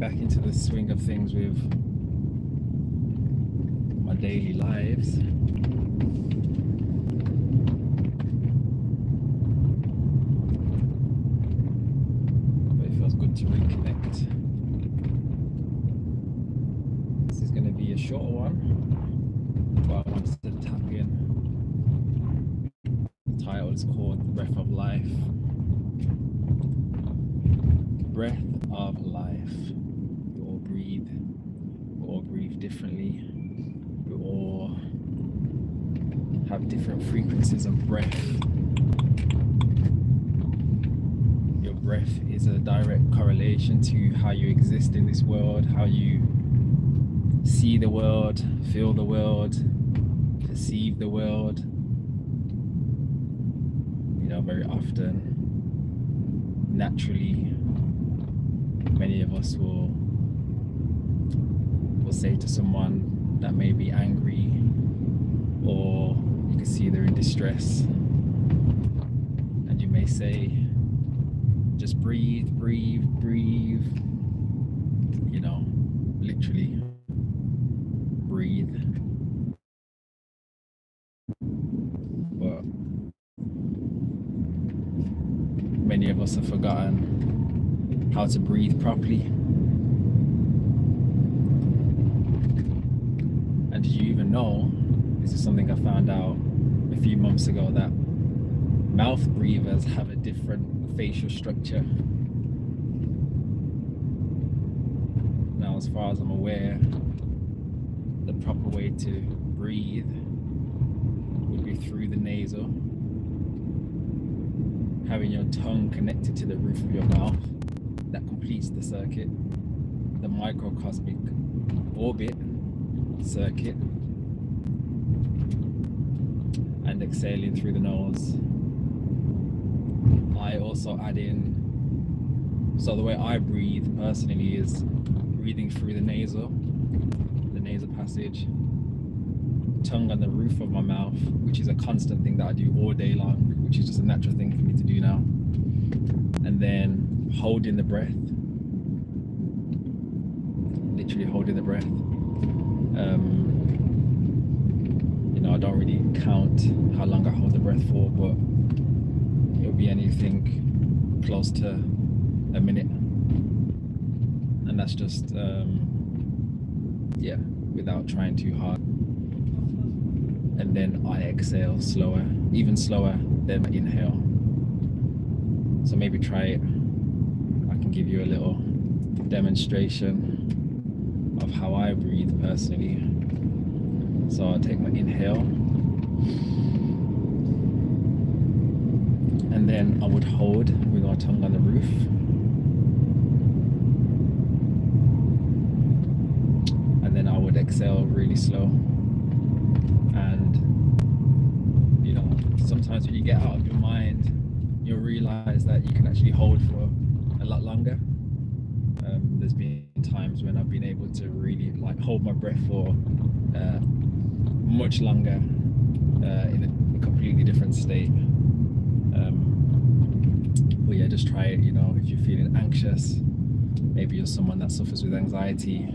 back into the swing of things with my daily lives. But it feels good to reconnect. This is going to be a shorter one, but I wanted to tap in. The title is called Breath of Life. Breath of life. We all breathe. We all breathe differently. We all have different frequencies of breath. Your breath is a direct correlation to how you exist in this world, how you see the world, feel the world, perceive the world. You know, very often, naturally, many of us will say to someone that may be angry, or you can see they're in distress, and you may say, just breathe, breathe, breathe. You know, literally breathe. But many of us have forgotten how to breathe properly. And did you even know, this is something I found out a few months ago, that mouth breathers have a different facial structure. Now, as far as I'm aware, the proper way to breathe would be through the nasal, having your tongue connected to the roof of your mouth. That completes the circuit, the microcosmic orbit circuit, and exhaling through the nose. I also add in, so the way I breathe personally is breathing through the nasal passage, tongue on the roof of my mouth, which is a constant thing that I do all day long, which is just a natural thing for me to do now. And then holding the breath, literally holding the breath. You know, I don't really count how long I hold the breath for, but it'll be anything close to a minute. And that's just, yeah, without trying too hard. And then I exhale slower, even slower than my inhale. So maybe try it. I can give you a little demonstration of how I breathe personally. So I'll take my inhale, and then I would hold with my tongue on the roof. And then I would exhale really slow. And you know, sometimes when you get out of your mind, you'll realize that you can actually hold for a lot longer. There's been times when I've been able to really like hold my breath for much longer in a completely different state. But yeah, just try it. You know, if you're feeling anxious, maybe you're someone that suffers with anxiety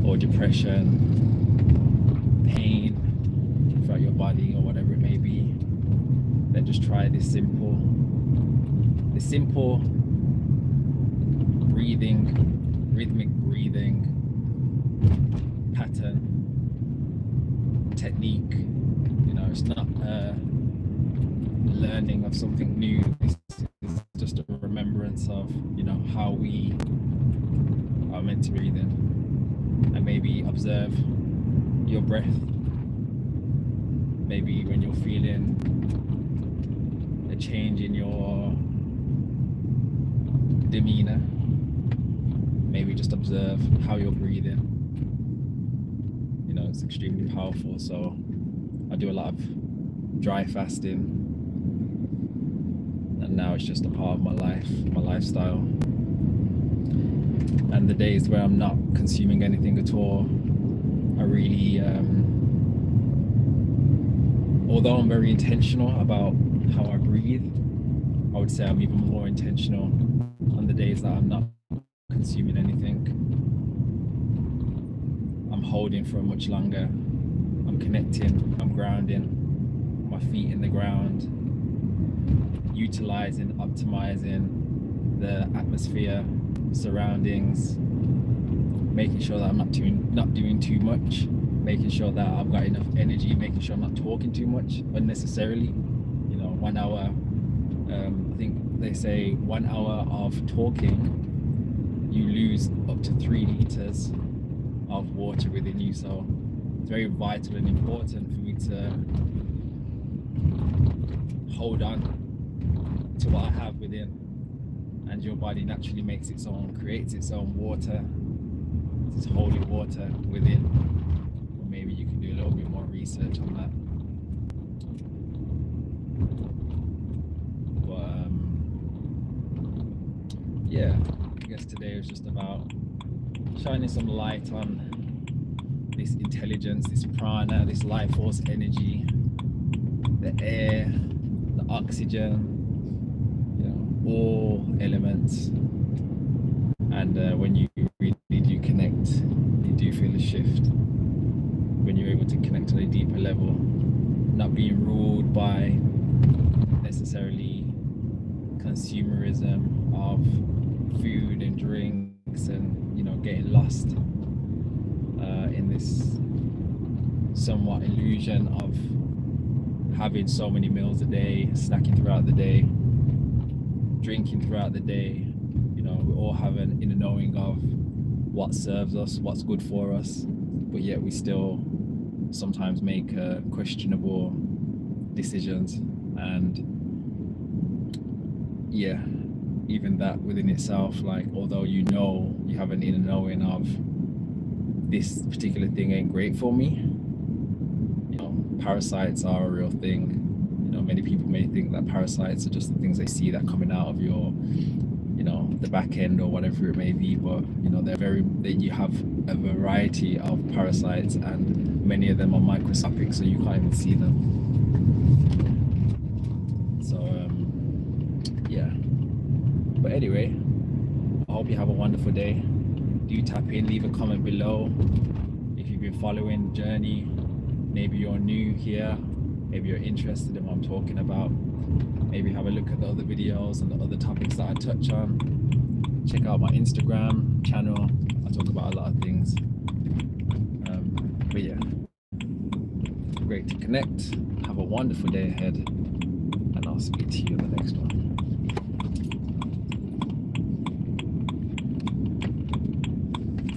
or depression, pain throughout your body, or whatever it may be, then just try this simple breathing, rhythmic breathing pattern, technique. You know, it's not learning of something new. This is just a remembrance of, you know, how we are meant to breathe in. And maybe observe your breath. Maybe when you're feeling a change in your demeanor, maybe just observe how you're breathing. You know, it's extremely powerful. So I do a lot of dry fasting, and now it's just a part of my life, my lifestyle. And the days where I'm not consuming anything at all, I really, although I'm very intentional about how I breathe, I would say I'm even more intentional holding for much longer. I'm connecting, I'm grounding, my feet in the ground, utilizing, optimizing the atmosphere, surroundings, making sure that I'm not doing too much, making sure that I've got enough energy, making sure I'm not talking too much unnecessarily. 1 hour, I think they say 1 hour of talking, you lose up to 3 liters of water within you. So it's very vital and important for me to hold on to what I have within. And your body naturally creates its own water, its holy water within. Or maybe you can do a little bit more research on that. Yeah, I guess today was just about shining some light on this intelligence, this prana, this life force energy, the air, the oxygen, all elements. And when you really do connect, you do feel a shift. When you're able to connect on a deeper level, not being ruled by necessarily consumerism of food and drinks, and getting lost in this somewhat illusion of having so many meals a day, snacking throughout the day, drinking throughout the day. We all have an inner knowing of what serves us, what's good for us, but yet we still sometimes make questionable decisions. And yeah, even that within itself, although you have an inner knowing of this particular thing ain't great for me, parasites are a real thing. Many people may think that parasites are just the things they see that coming out of your the back end or whatever it may be, but you have a variety of parasites, and many of them are microscopic, so you can't even see them. So yeah, but anyway, I hope you have a wonderful day. Do tap in, leave a comment below if you've been following the journey. Maybe you're new here, maybe you're interested in what I'm talking about. Maybe have a look at the other videos and the other topics that I touch on. Check out my Instagram channel. I talk about a lot of things. But yeah, great to connect. Have a wonderful day ahead, and I'll speak to you in the next one.